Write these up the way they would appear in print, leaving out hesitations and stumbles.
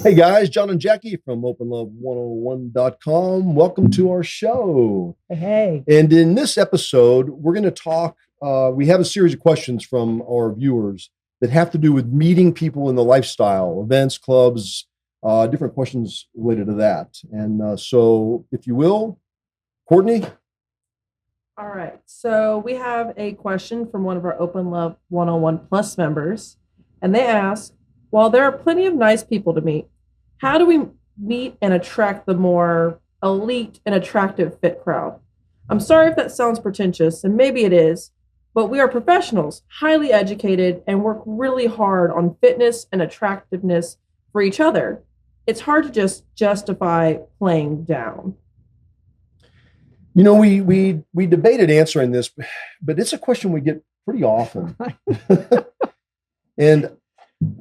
Hey guys, John and Jackie from OpenLove101.com. Welcome to our show. Hey. And in this episode, we're going to talk. We have a series of questions from our viewers that have to do with meeting people in the lifestyle, events, clubs, different questions related to that. And so, if you will, Courtney. All right. So we have a question from one of our Open Love 101 Plus members. And they ask, while there are plenty of nice people to meet, how do we meet and attract the more elite and attractive fit crowd? I'm sorry if that sounds pretentious, and maybe it is, but we are professionals, highly educated, and work really hard on fitness and attractiveness for each other. It's hard to just justify playing down. You know, we debated answering this, but it's a question we get pretty often. And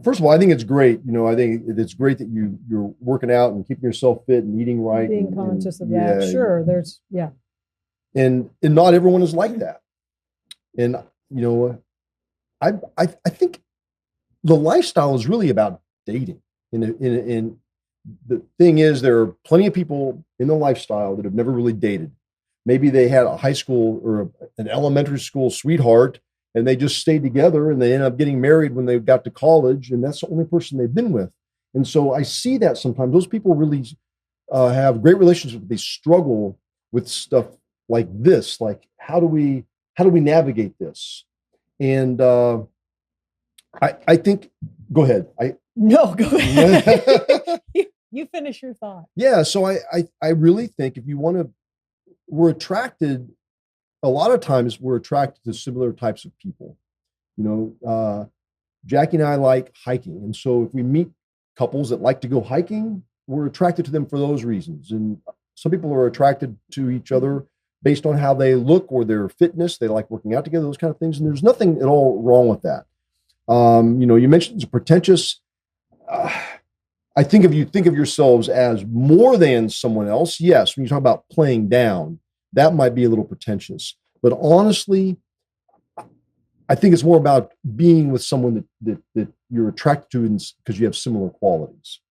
first of all, I think it's great. You know, I think it's great that you're working out and keeping yourself fit and eating right. Being conscious of that. Yeah. Sure. And not everyone is like that. And, you know, I think the lifestyle is really about dating. And the thing is, there are plenty of people in the lifestyle that have never really dated. Maybe they had a high school or an elementary school sweetheart, and they just stayed together and they end up getting married when they got to college, and that's the only person they've been with. And so I see that sometimes those people really have great relationships, but they struggle with stuff like this. Like, how do we navigate this? And I think, go ahead. No, go ahead. You finish your thought. Yeah. So I really think if you want to, we're attracted, a lot of times we're attracted to similar types of people. You know, Jackie and I like hiking. And so if we meet couples that like to go hiking, we're attracted to them for those reasons. And some people are attracted to each other based on how they look or their fitness. They like working out together, those kind of things. And there's nothing at all wrong with that. You know, you mentioned it's pretentious. I think if you think of yourselves as more than someone else, yes, when you talk about playing down, that might be a little pretentious. But honestly, I think it's more about being with someone that you're attracted to because you have similar qualities.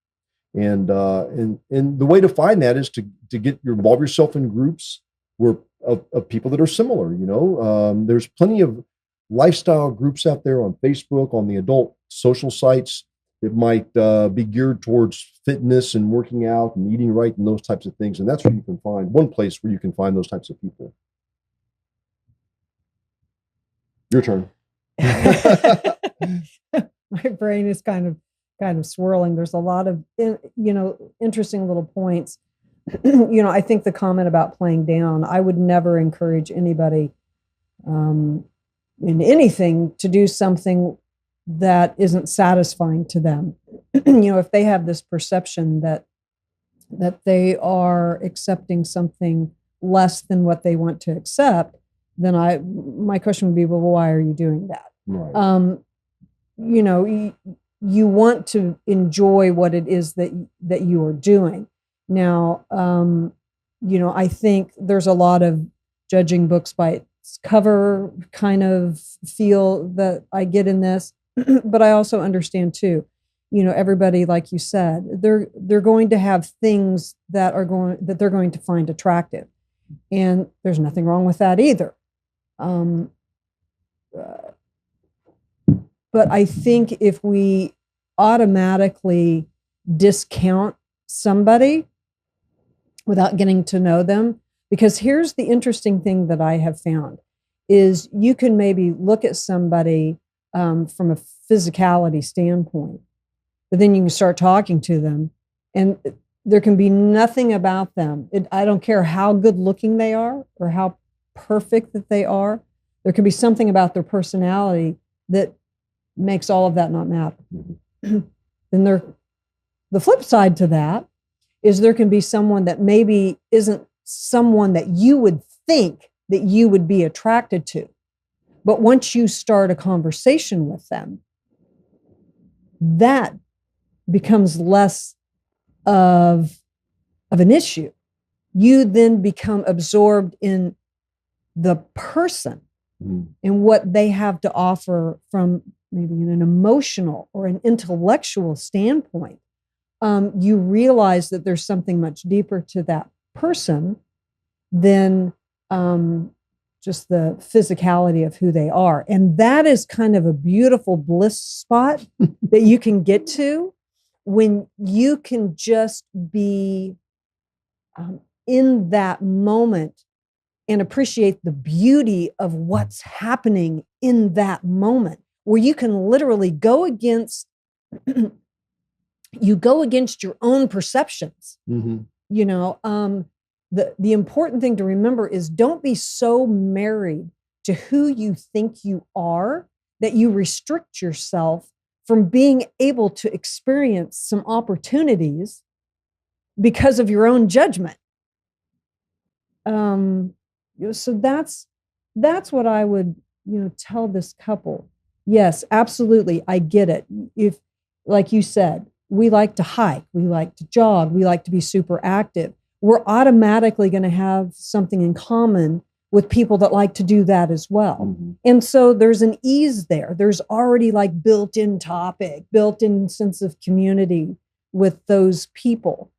And the way to find that is to involve yourself in groups of people that are similar. You know, there's plenty of lifestyle groups out there on Facebook, on the adult social sites. It might be geared towards fitness and working out and eating right and those types of things. And that's where you can find one place where you can find those types of people. Your turn. My brain is kind of swirling. There's a lot of, interesting little points. I think the comment about playing down, I would never encourage anybody in anything to do something that isn't satisfying to them. If they have this perception that they are accepting something less than what they want to accept, then my question would be, well, why are you doing that? Right. You want to enjoy what it is that you are doing. Now, I think there's a lot of judging books by its cover kind of feel that I get in this. But I also understand too, everybody, like you said, they're going to have things that they're going to find attractive, and there's nothing wrong with that either. But I think if we automatically discount somebody without getting to know them, because here's the interesting thing that I have found is you can maybe look at somebody from a physicality standpoint, but then you can start talking to them and there can be nothing about them. I don't care how good looking they are or how perfect that they are. There can be something about their personality that makes all of that not matter. Then the flip side to that is there can be someone that maybe isn't someone that you would think that you would be attracted to. But once you start a conversation with them, that becomes less of an issue. You then become absorbed in the person and what they have to offer from maybe in an emotional or an intellectual standpoint. you realize that there's something much deeper to that person than just the physicality of who they are. And that is kind of a beautiful bliss spot that you can get to when you can just be in that moment and appreciate the beauty of what's happening in that moment, where you can literally go against your own perceptions. Mm-hmm. You know, the important thing to remember is don't be so married to who you think you are that you restrict yourself from being able to experience some opportunities because of your own judgment. So that's what I would, tell this couple. Yes, absolutely. I get it. If, like you said, we like to hike, we like to jog, we like to be super active, we're automatically going to have something in common with people that like to do that as well. Mm-hmm. And so there's an ease there. There's already like built-in topic, built-in sense of community with those people.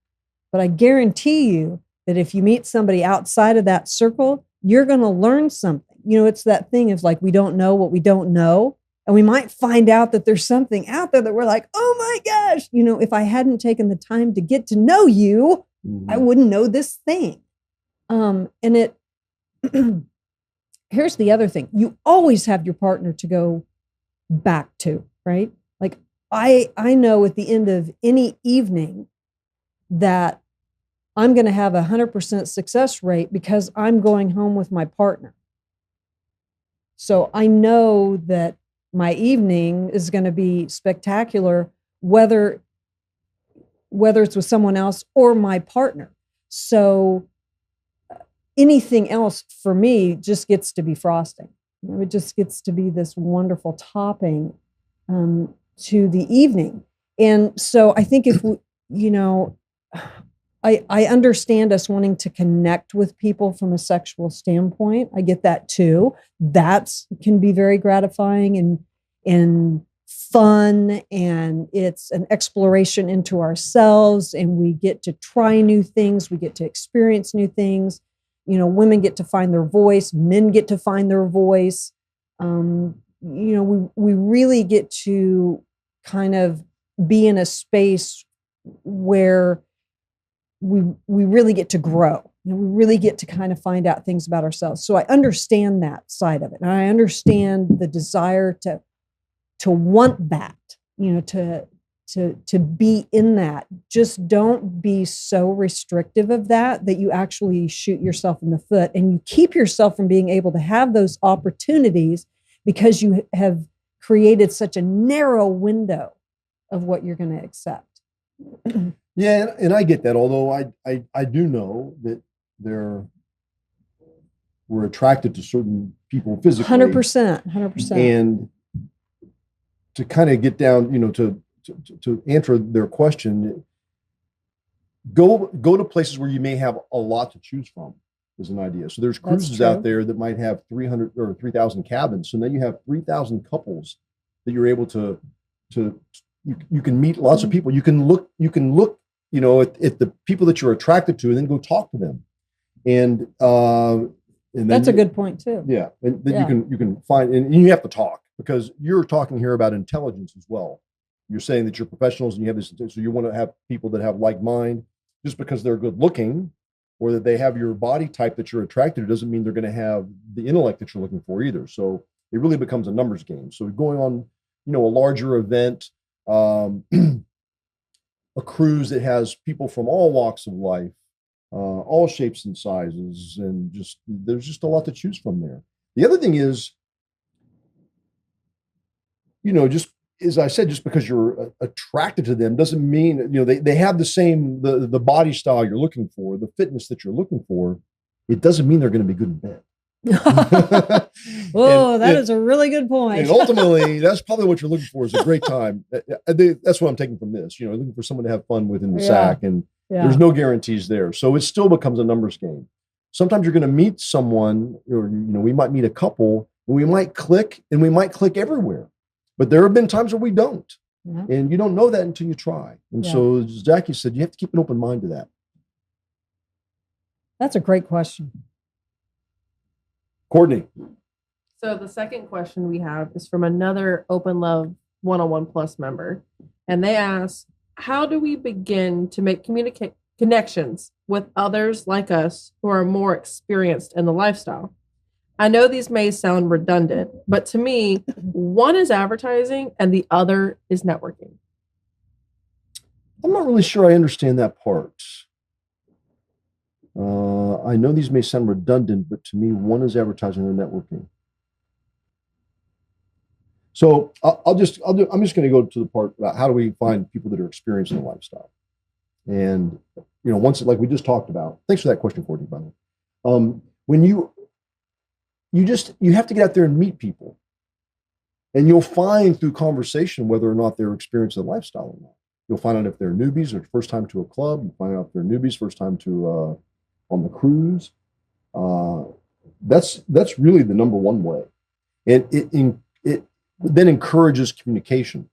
But I guarantee you that if you meet somebody outside of that circle, you're going to learn something. It's that thing of like, we don't know what we don't know. And we might find out that there's something out there that we're like, oh my gosh, if I hadn't taken the time to get to know you, Mm-hmm. I wouldn't know this thing. And it, here's the other thing. You always have your partner to go back to, right? Like I know at the end of any evening that I'm going to have 100% success rate because I'm going home with my partner. So I know that my evening is going to be spectacular, whether it's with someone else or my partner. So anything else for me just gets to be frosting. It just gets to be this wonderful topping to the evening. And so I think if we, I understand us wanting to connect with people from a sexual standpoint. I get that too. That can be very gratifying and fun, and it's an exploration into ourselves, and we get to try new things. We get to experience new things. Women get to find their voice. Men get to find their voice. We really get to kind of be in a space where we really get to grow. We really get to kind of find out things about ourselves. So I understand that side of it. And I understand the desire to want that, to be in that. Just don't be so restrictive of that you actually shoot yourself in the foot, and you keep yourself from being able to have those opportunities because you have created such a narrow window of what you're going to accept. Yeah, and I get that. Although I do know that we're attracted to certain people physically. 100%. And to kind of get down, to answer their question, go to places where you may have a lot to choose from is an idea. So there's cruises out there that might have 300 or 3,000 cabins. So then you have 3,000 couples that you're able to you can meet lots of people. You can look, at the people that you're attracted to, and then go talk to them. And then that's a good point too. Yeah, and then you can find, and you have to talk, because you're talking here about intelligence as well. You're saying that you're professionals and you have this, so you want to have people that have like mind. Just because they're good looking or that they have your body type that you're attracted to doesn't mean they're going to have the intellect that you're looking for either. So it really becomes a numbers game. So going on, a larger event, a cruise that has people from all walks of life, all shapes and sizes, and there's just a lot to choose from there. The other thing is, just as I said, just because you're attracted to them doesn't mean, they have the same, the body style you're looking for, the fitness that you're looking for. It doesn't mean they're going to be good in bed. Whoa, that is a really good point. And ultimately, that's probably what you're looking for, is a great time. That's what I'm taking from this. Looking for someone to have fun with in the sack, and there's no guarantees there. So it still becomes a numbers game. Sometimes you're going to meet someone, or we might meet a couple, and we might click, and we might click everywhere. But there have been times where we don't. Yeah. And you don't know that until you try. And Yeah. so, as Jackie said, you have to keep an open mind to that. That's a great question. Courtney. So the second question we have is from another Open Love 101 Plus member. And they ask, how do we begin to make connections with others like us who are more experienced in the lifestyle? I know these may sound redundant, but to me, one is advertising and the other is networking. I'm not really sure I understand that part. I know these may sound redundant, but to me, one is advertising and networking. So I'm just going to go to the part about how do we find people that are experienced in the lifestyle. And, once, like we just talked about, thanks for that question, Courtney, by the way. When you have to get out there and meet people, and you'll find through conversation whether or not they're experienced in the lifestyle or not. You'll find out if they're newbies or first time to a club. You find out if they're newbies, first time to on the cruise. That's really the number one way, and it then encourages communication.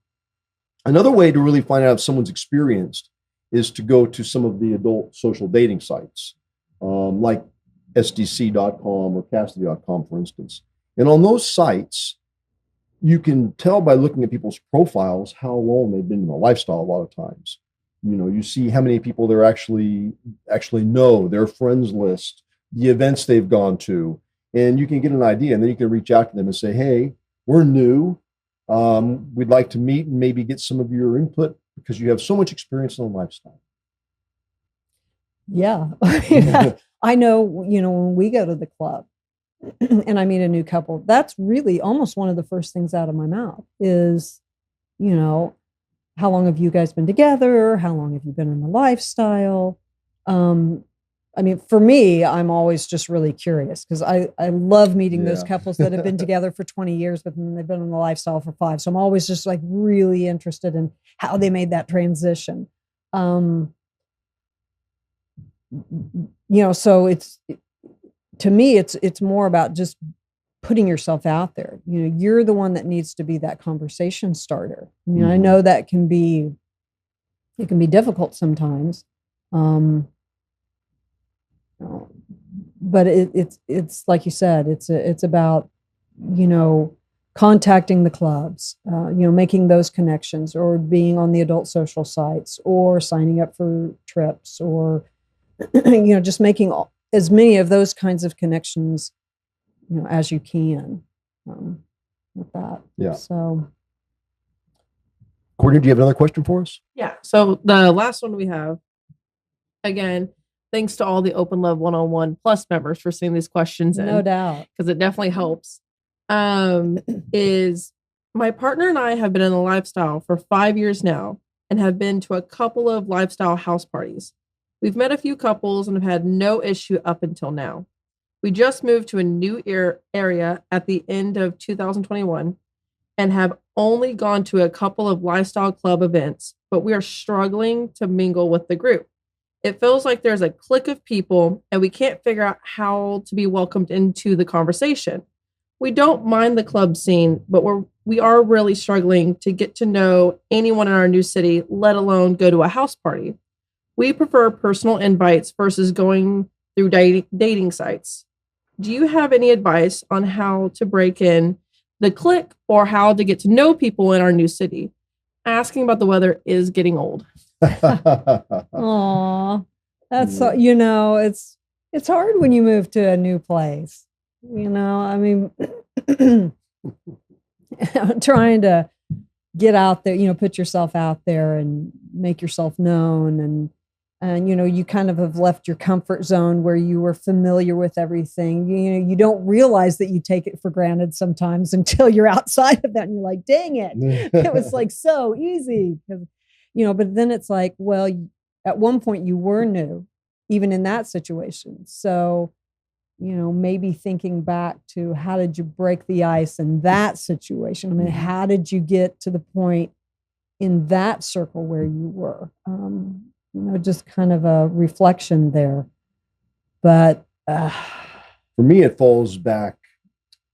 Another way to really find out if someone's experienced is to go to some of the adult social dating sites, like SDC.com or Cassidy.com, for instance. And on those sites, you can tell by looking at people's profiles how long they've been in the lifestyle a lot of times. You see how many people they're actually know, their friends list, the events they've gone to, and you can get an idea. And then you can reach out to them and say, hey, we're new. We'd like to meet and maybe get some of your input because you have so much experience in the lifestyle. Yeah. I know, when we go to the club and I meet a new couple, that's really almost one of the first things out of my mouth is, how long have you guys been together? How long have you been in the lifestyle? For me, I'm always just really curious because I love meeting those couples that have been together for 20 years, but then they've been in the lifestyle for 5. So I'm always just like really interested in how they made that transition. So to me, it's more about just putting yourself out there. You're the one that needs to be that conversation starter. I know that it can be difficult sometimes. But it's like you said, it's about, contacting the clubs, making those connections or being on the adult social sites or signing up for trips or, just making as many of those kinds of connections, as you can with that. Yeah. So, Courtney, do you have another question for us? Yeah. So the last one we have, again, thanks to all the Open Love 101 Plus members for sending these questions in. No doubt. Because it definitely helps. Is my partner and I have been in the lifestyle for 5 years now and have been to a couple of lifestyle house parties. We've met a few couples and have had no issue up until now. We just moved to a new area at the end of 2021 and have only gone to a couple of lifestyle club events, but we are struggling to mingle with the group. It feels like there's a clique of people and we can't figure out how to be welcomed into the conversation. We don't mind the club scene, but we are really struggling to get to know anyone in our new city, let alone go to a house party. We prefer personal invites versus going through dating sites. Do you have any advice on how to break in the clique or how to get to know people in our new city? Asking about the weather is getting old. Aw, that's so, it's hard when you move to a new place. Trying to get out there, put yourself out there and make yourself known, and you kind of have left your comfort zone where you were familiar with everything. You don't realize that you take it for granted sometimes until you're outside of that and you're like, dang it, it was like so easy. But then it's like, well, at one point you were new, even in that situation. So, maybe thinking back to how did you break the ice in that situation? How did you get to the point in that circle where you were? Just kind of a reflection there. But for me, it falls back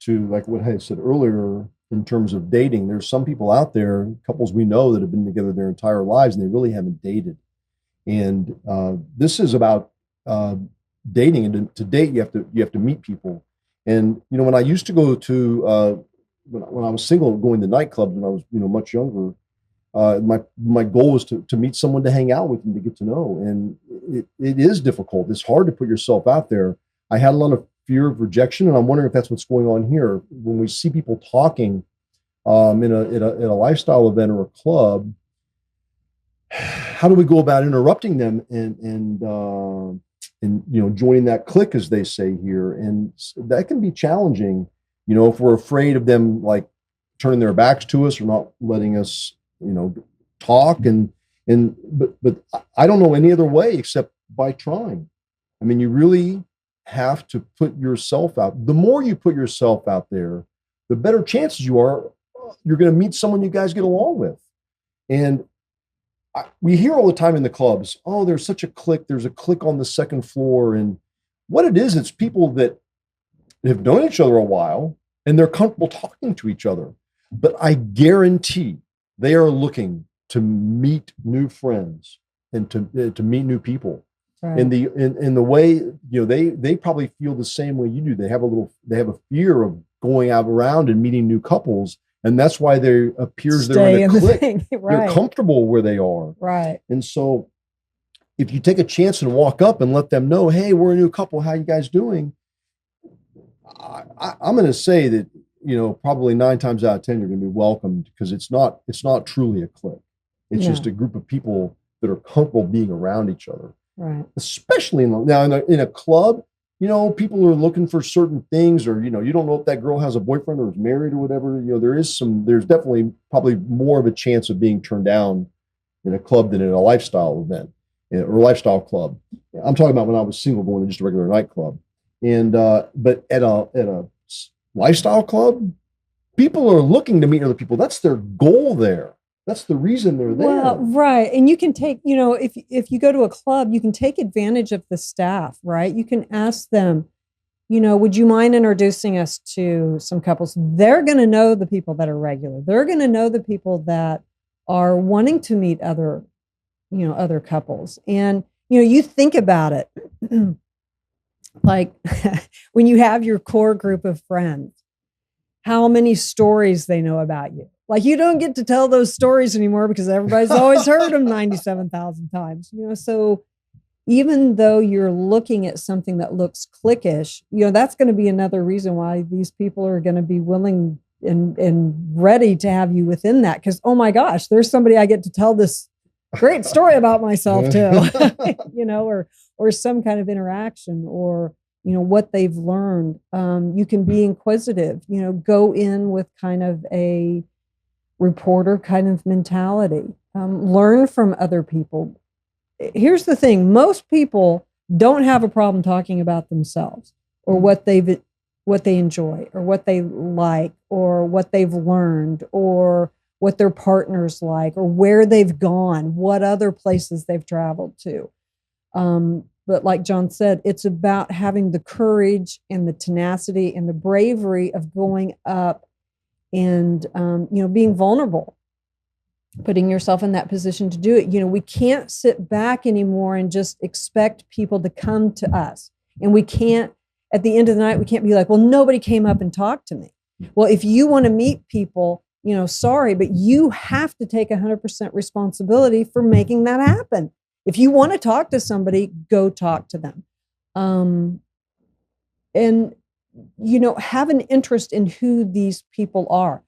to like what I said earlier, in terms of dating. There's some people out there, couples we know, that have been together their entire lives and they really haven't dated. And this is about dating. And to date, you have to meet people. And when I used to go to when I was single, going to nightclubs when I was much younger, my goal was to meet someone to hang out with and to get to know. And it is difficult. It's hard to put yourself out there. I had a lot of fear of rejection, and I'm wondering if that's what's going on here. When we see people talking in a lifestyle event or a club, how do we go about interrupting them and joining that clique, as they say here? And that can be challenging. If we're afraid of them like turning their backs to us or not letting us, talk. But I don't know any other way except by trying. I mean, you really have to put yourself out. The more you put yourself out there, the better chances you're going to meet someone you guys get along with. And we hear all the time in the clubs, oh, there's such a clique. There's a clique on the second floor. And what it is, it's people that have known each other a while and they're comfortable talking to each other. But I guarantee they are looking to meet new friends and to meet new people. Right. In the way, they probably feel the same way you do. They have a fear of going out around and meeting new couples. And that's why they're in a clique. Right. They're comfortable where they are. Right. And so if you take a chance and walk up and let them know, hey, we're a new couple, how you guys doing? I'm going to say that, probably 9 times out of 10, you're going to be welcomed, because it's not truly a clique. It's just a group of people that are comfortable being around each other. Right. Especially in a club, people are looking for certain things, or, you don't know if that girl has a boyfriend or is married or whatever. There's definitely probably more of a chance of being turned down in a club than in a lifestyle event or lifestyle club. I'm talking about when I was single, going to just a regular nightclub. And, but at a lifestyle club, people are looking to meet other people. That's their goal there. That's the reason they're there. Well, right. And you can take, if you go to a club, you can take advantage of the staff, right? You can ask them, would you mind introducing us to some couples? They're going to know the people that are regular. They're going to know the people that are wanting to meet other couples. And, you think about it, like when you have your core group of friends, how many stories they know about you. Like, you don't get to tell those stories anymore because everybody's always heard them 97,000 times, so even though you're looking at something that looks cliquish, that's going to be another reason why these people are going to be willing and ready to have you within that. Because, oh my gosh, there's somebody I get to tell this great story about myself too, or some kind of interaction, or, what they've learned. You can be inquisitive, go in with kind of a reporter kind of mentality, learn from other people. Here's the thing. Most people don't have a problem talking about themselves or what they enjoy or what they like or what they've learned or what their partner's like or where they've gone, what other places they've traveled to. But like John said, it's about having the courage and the tenacity and the bravery of going up and, being vulnerable, putting yourself in that position to do it. We can't sit back anymore and just expect people to come to us. And we can't, at the end of the night, we can't be like, well, nobody came up and talked to me. Well, if you want to meet people, sorry, but you have to take 100% responsibility for making that happen. If you want to talk to somebody, go talk to them. And have an interest in who these people are.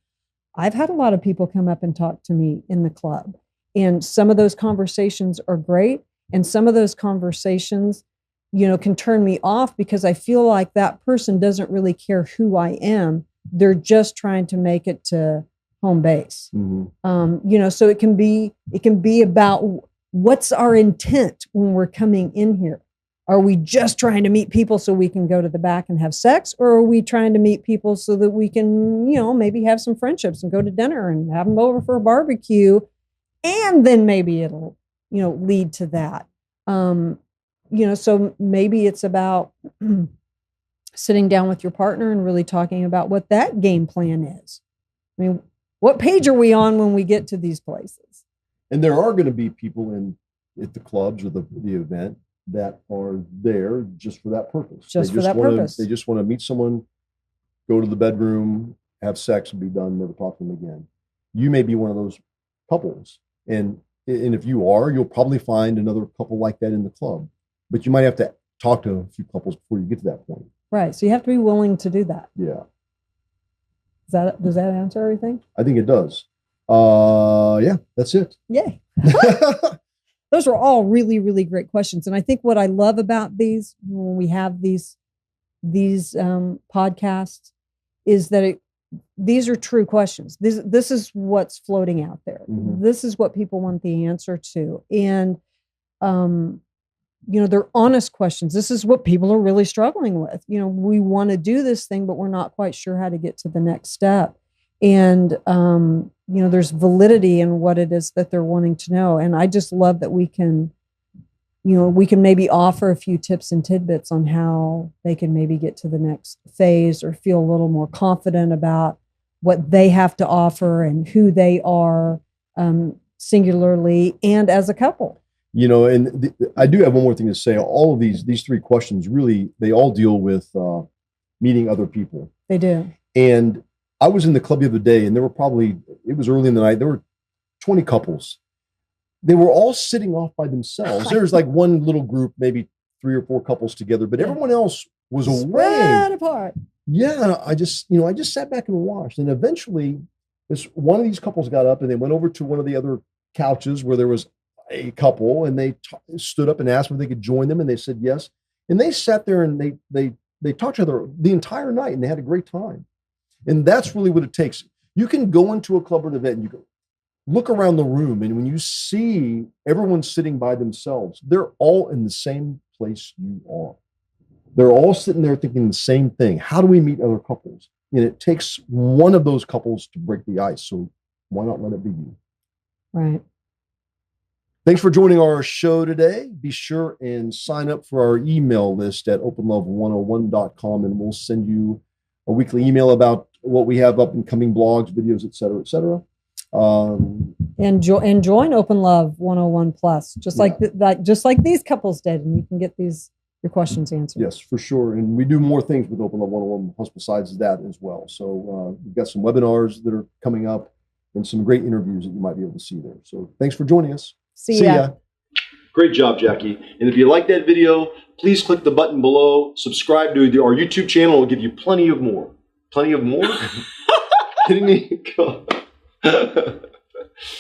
I've had a lot of people come up and talk to me in the club, and some of those conversations are great. And some of those conversations, can turn me off because I feel like that person doesn't really care who I am. They're just trying to make it to home base. Mm-hmm. So it can be about what's our intent when we're coming in here. Are we just trying to meet people so we can go to the back and have sex? Or are we trying to meet people so that we can, maybe have some friendships and go to dinner and have them over for a barbecue? And then maybe it'll, lead to that. So maybe it's about sitting down with your partner and really talking about what that game plan is. I mean, what page are we on when we get to these places? And there are going to be people at the clubs or the event that are there just for that purpose. Just for that purpose. They just want to meet someone, go to the bedroom, have sex, and be done, never talk to them again. You may be one of those couples. And if you are, you'll probably find another couple like that in the club. But you might have to talk to a few couples before you get to that point. Right. So you have to be willing to do that. Yeah. Does that answer everything? I think it does. Yeah, that's it. Yay. Those are all really, really great questions. And I think what I love about these, when we have these podcasts, is that these are true questions. This is what's floating out there. Mm-hmm. This is what people want the answer to. And, they're honest questions. This is what people are really struggling with. We want to do this thing, but we're not quite sure how to get to the next step. And, there's validity in what it is that they're wanting to know. And I just love that we can maybe offer a few tips and tidbits on how they can maybe get to the next phase or feel a little more confident about what they have to offer and who they are, singularly and as a couple. I do have one more thing to say. All of these three questions, really, they all deal with meeting other people. They do. And I was in the club the other day, and it was early in the night. There were 20 couples. They were all sitting off by themselves. There was like one little group, maybe 3 or 4 couples together, but everyone else was away. Spread apart. Yeah, I just sat back and watched. And eventually, one of these couples got up and they went over to one of the other couches where there was a couple, and they stood up and asked if they could join them, and they said yes. And they sat there and they talked to each other the entire night, and they had a great time. And that's really what it takes. You can go into a club or an event and you go look around the room, and when you see everyone sitting by themselves, they're all in the same place you are. They're all sitting there thinking the same thing. How do we meet other couples? And it takes one of those couples to break the ice. So why not let it be you? Right. Thanks for joining our show today. Be sure and sign up for our email list at openlove101.com, and we'll send you a weekly email about what we have up and coming blogs, videos, et cetera, et cetera. And join Open Love 101 Plus, just like these couples did, and you can get your questions answered. Yes, for sure. And we do more things with Open Love 101 Plus besides that as well. So we've got some webinars that are coming up and some great interviews that you might be able to see there. So thanks for joining us. See ya. Great job, Jackie. And if you like that video, please click the button below. Subscribe to our YouTube channel. We'll give you plenty of more. Plenty of more? Kidding me?